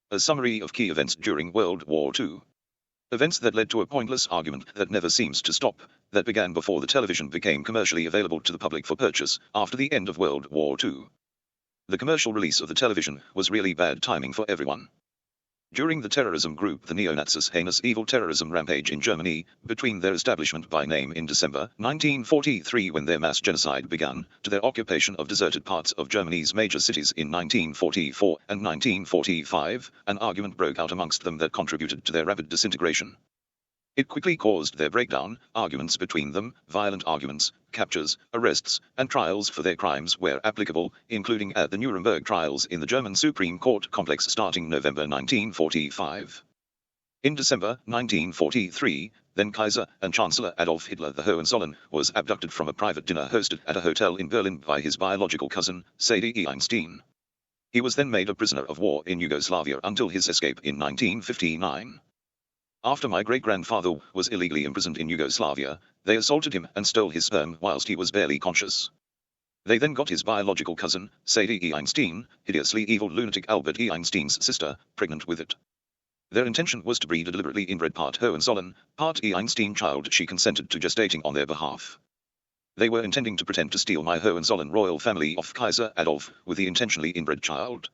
A summary of key events during World War II. Events that led to a pointless argument that never seems to stop, that began before the television became commercially available to the public for purchase, after the end of World War II. The commercial release of the television was really bad timing for everyone. During the terrorism group the Neo-Nazis' heinous evil terrorism rampage in Germany, between their establishment by name in December 1943 when their mass genocide began, to their occupation of deserted parts of Germany's major cities in 1944 and 1945, an argument broke out amongst them that contributed to their rapid disintegration. It quickly caused their breakdown, arguments between them, violent arguments, captures, arrests, and trials for their crimes where applicable, including at the Nuremberg trials in the German Supreme Court complex starting November 1945. In December 1943, then Kaiser and Chancellor Adolf Hitler the Hohenzollern was abducted from a private dinner hosted at a hotel in Berlin by his biological cousin, Sadie Einstein. He was then made a prisoner of war in Yugoslavia until his escape in 1959. After my great-grandfather was illegally imprisoned in Yugoslavia, they assaulted him and stole his sperm whilst he was barely conscious. They then got his biological cousin, Sadie Einstein, hideously evil lunatic Albert Einstein's sister, pregnant with it. Their intention was to breed a deliberately inbred part Hohenzollern, part Einstein child she consented to gestating on their behalf. They were intending to pretend to steal my Hohenzollern royal family off Kaiser Adolf with the intentionally inbred child.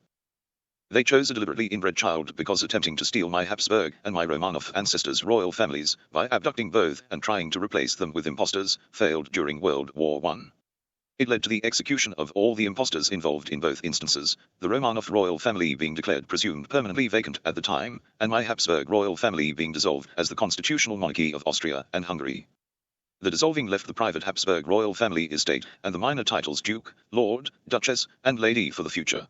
They chose a deliberately inbred child because attempting to steal my Habsburg and my Romanov ancestors' royal families by abducting both and trying to replace them with impostors failed during World War I. It led to the execution of all the impostors involved in both instances, the Romanov royal family being declared presumed permanently vacant at the time, and my Habsburg royal family being dissolved as the constitutional monarchy of Austria and Hungary. The dissolving left the private Habsburg royal family estate and the minor titles Duke, Lord, Duchess, and Lady for the future.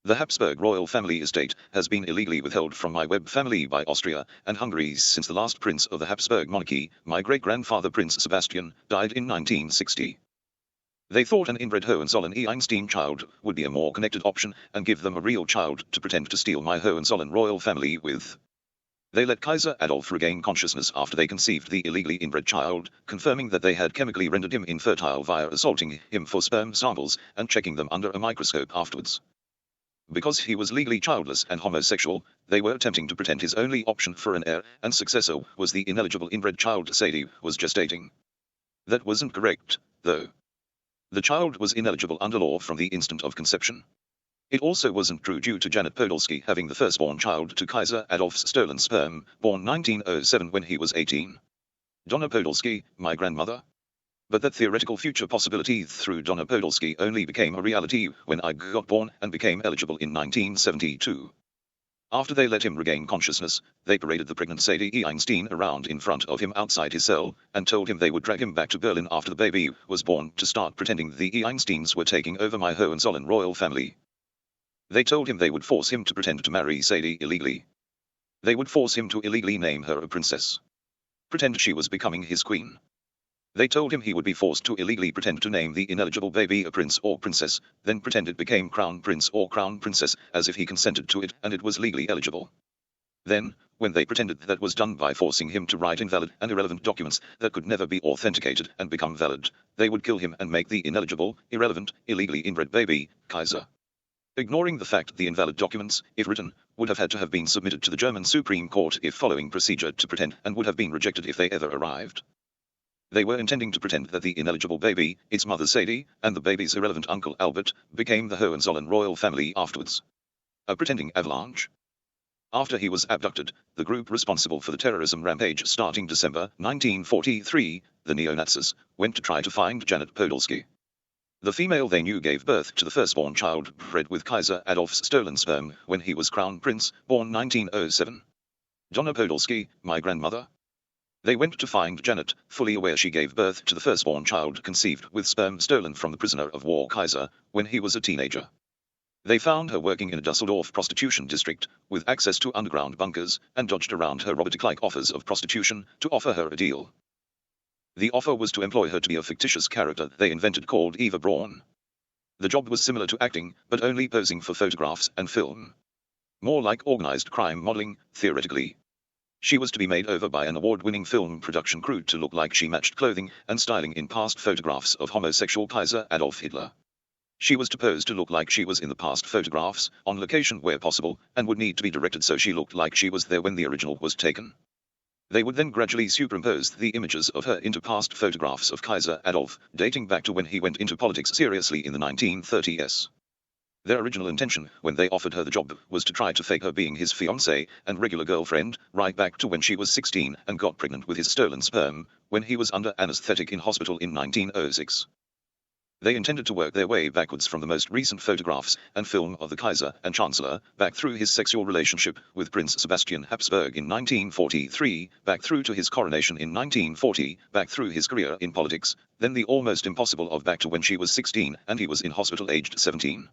The Habsburg royal family estate has been illegally withheld from my Webb family by Austria and Hungary since the last prince of the Habsburg monarchy, my great-grandfather Prince Sebastian, died in 1960. They thought an inbred Hohenzollern Einstein child would be a more connected option and give them a real child to pretend to steal my Hohenzollern royal family with. They let Kaiser Adolf regain consciousness after they conceived the illegally inbred child, confirming that they had chemically rendered him infertile via assaulting him for sperm samples and checking them under a microscope afterwards. Because he was legally childless and homosexual, they were attempting to pretend his only option for an heir and successor was the ineligible inbred child Sadie was gestating. That wasn't correct, though. The child was ineligible under law from the instant of conception. It also wasn't true due to Janet Podolsky having the firstborn child to Kaiser Adolf's stolen sperm, born 1907 when he was 18. Donna Podolsky, my grandmother. But that theoretical future possibility through Donna Podolsky only became a reality when I got born and became eligible in 1972. After they let him regain consciousness, they paraded the pregnant Sadie Einstein around in front of him outside his cell, and told him they would drag him back to Berlin after the baby was born to start pretending the Einsteins were taking over my Hohenzollern royal family. They told him they would force him to pretend to marry Sadie illegally. They would force him to illegally name her a princess. Pretend she was becoming his queen. They told him he would be forced to illegally pretend to name the ineligible baby a prince or princess, then pretend it became crown prince or crown princess as if he consented to it and it was legally eligible. Then, when they pretended that was done by forcing him to write invalid and irrelevant documents that could never be authenticated and become valid, they would kill him and make the ineligible, irrelevant, illegally inbred baby, Kaiser. Ignoring the fact the invalid documents, if written, would have had to have been submitted to the German Supreme Court if following procedure to pretend and would have been rejected if they ever arrived. They were intending to pretend that the ineligible baby, its mother Sadie, and the baby's irrelevant uncle Albert, became the Hohenzollern royal family afterwards. A pretending avalanche. After he was abducted, the group responsible for the terrorism rampage starting December 1943, the Neo-Nazis, went to try to find Janet Podolsky. The female they knew gave birth to the firstborn child bred with Kaiser Adolf's stolen sperm when he was crown prince, born 1907. Donna Podolsky, my grandmother. They went to find Janet, fully aware she gave birth to the firstborn child conceived with sperm stolen from the prisoner of war Kaiser, when he was a teenager. They found her working in a Dusseldorf prostitution district, with access to underground bunkers, and dodged around her robotic-like offers of prostitution to offer her a deal. The offer was to employ her to be a fictitious character they invented called Eva Braun. The job was similar to acting, but only posing for photographs and film. More like organized crime modeling, theoretically. She was to be made over by an award-winning film production crew to look like she matched clothing and styling in past photographs of homosexual Kaiser Adolf Hitler. She was to pose to look like she was in the past photographs, on location where possible, and would need to be directed so she looked like she was there when the original was taken. They would then gradually superimpose the images of her into past photographs of Kaiser Adolf, dating back to when he went into politics seriously in the 1930s. Their original intention, when they offered her the job, was to try to fake her being his fiancée and regular girlfriend, right back to when she was 16 and got pregnant with his stolen sperm, when he was under anesthetic in hospital in 1906. They intended to work their way backwards from the most recent photographs and film of the Kaiser and Chancellor, back through his sexual relationship with Prince Sebastian Habsburg in 1943, back through to his coronation in 1940, back through his career in politics, then the almost impossible of back to when she was 16 and he was in hospital aged 17.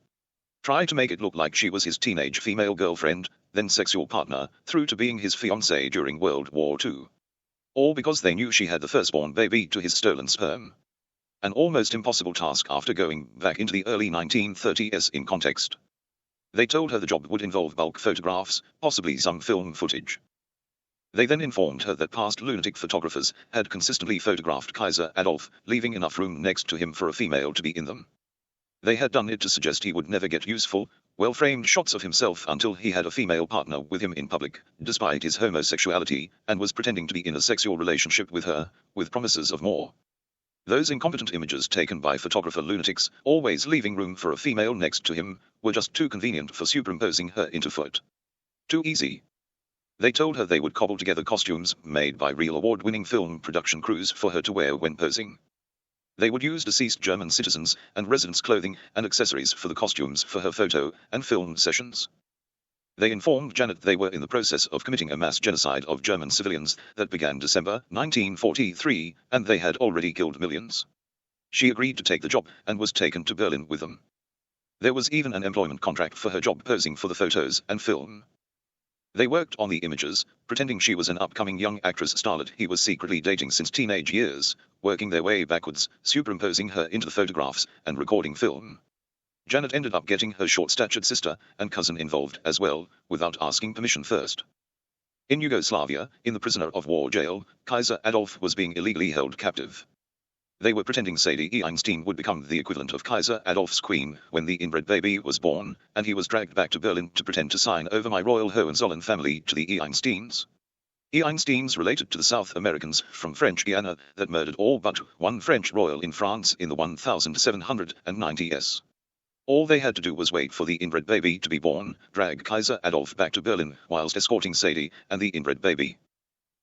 Try to make it look like she was his teenage female girlfriend, then sexual partner, through to being his fiancée during World War II. All because they knew she had the firstborn baby to his stolen sperm. An almost impossible task after going back into the early 1930s in context. They told her the job would involve bulk photographs, possibly some film footage. They then informed her that past lunatic photographers had consistently photographed Kaiser Adolf, leaving enough room next to him for a female to be in them. They had done it to suggest he would never get useful, well-framed shots of himself until he had a female partner with him in public, despite his homosexuality, and was pretending to be in a sexual relationship with her, with promises of more. Those incompetent images taken by photographer Lunatics, always leaving room for a female next to him, were just too convenient for superimposing her into foot. Too easy. They told her they would cobble together costumes made by real award-winning film production crews for her to wear when posing. They would use deceased German citizens and residents' clothing and accessories for the costumes for her photo and film sessions. They informed Janet they were in the process of committing a mass genocide of German civilians that began December 1943, and they had already killed millions. She agreed to take the job and was taken to Berlin with them. There was even an employment contract for her job posing for the photos and film. They worked on the images, pretending she was an upcoming young actress starlet he was secretly dating since teenage years, working their way backwards, superimposing her into the photographs and recording film. Janet ended up getting her short-statured sister and cousin involved as well, without asking permission first. In Yugoslavia, in the prisoner of war jail, Kaiser Adolf was being illegally held captive. They were pretending Sadie Einstein would become the equivalent of Kaiser Adolf's queen when the inbred baby was born, and he was dragged back to Berlin to pretend to sign over my royal Hohenzollern family to the Einsteins. Einsteins related to the South Americans from French Guiana that murdered all but one French royal in France in the 1790s. All they had to do was wait for the inbred baby to be born, drag Kaiser Adolf back to Berlin whilst escorting Sadie and the inbred baby.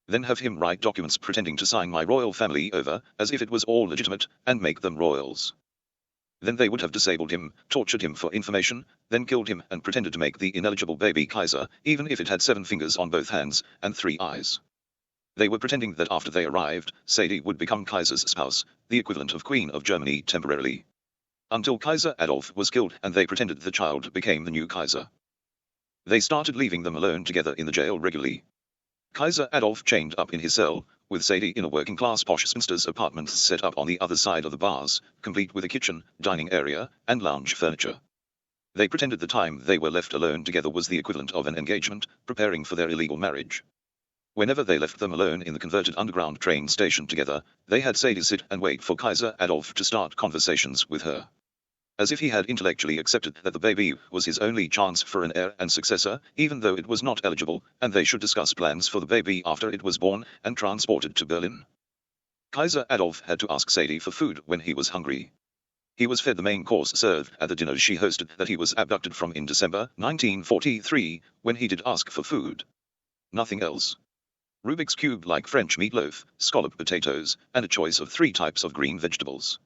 Then have him write documents pretending to sign my royal family over, as if it was all legitimate, and make them royals. Then they would have disabled him, tortured him for information, then killed him and pretended to make the ineligible baby Kaiser, even if it had 7 fingers on both hands and 3 eyes. They were pretending that after they arrived, Sadie would become Kaiser's spouse, the equivalent of Queen of Germany temporarily. Until Kaiser Adolf was killed and they pretended the child became the new Kaiser. They started leaving them alone together in the jail regularly. Kaiser Adolf chained up in his cell, with Sadie in a working-class posh spinster's apartment set up on the other side of the bars, complete with a kitchen, dining area, and lounge furniture. They pretended the time they were left alone together was the equivalent of an engagement, preparing for their illegal marriage. Whenever they left them alone in the converted underground train station together, they had Sadie sit and wait for Kaiser Adolf to start conversations with her. As if he had intellectually accepted that the baby was his only chance for an heir and successor, even though it was not eligible, and they should discuss plans for the baby after it was born and transported to Berlin. Kaiser Adolf had to ask Sadie for food when he was hungry. He was fed the main course served at the dinner she hosted that he was abducted from in December 1943, when he did ask for food. Nothing else. Rubik's Cube like French meatloaf, scalloped potatoes, and a choice of 3 types of green vegetables.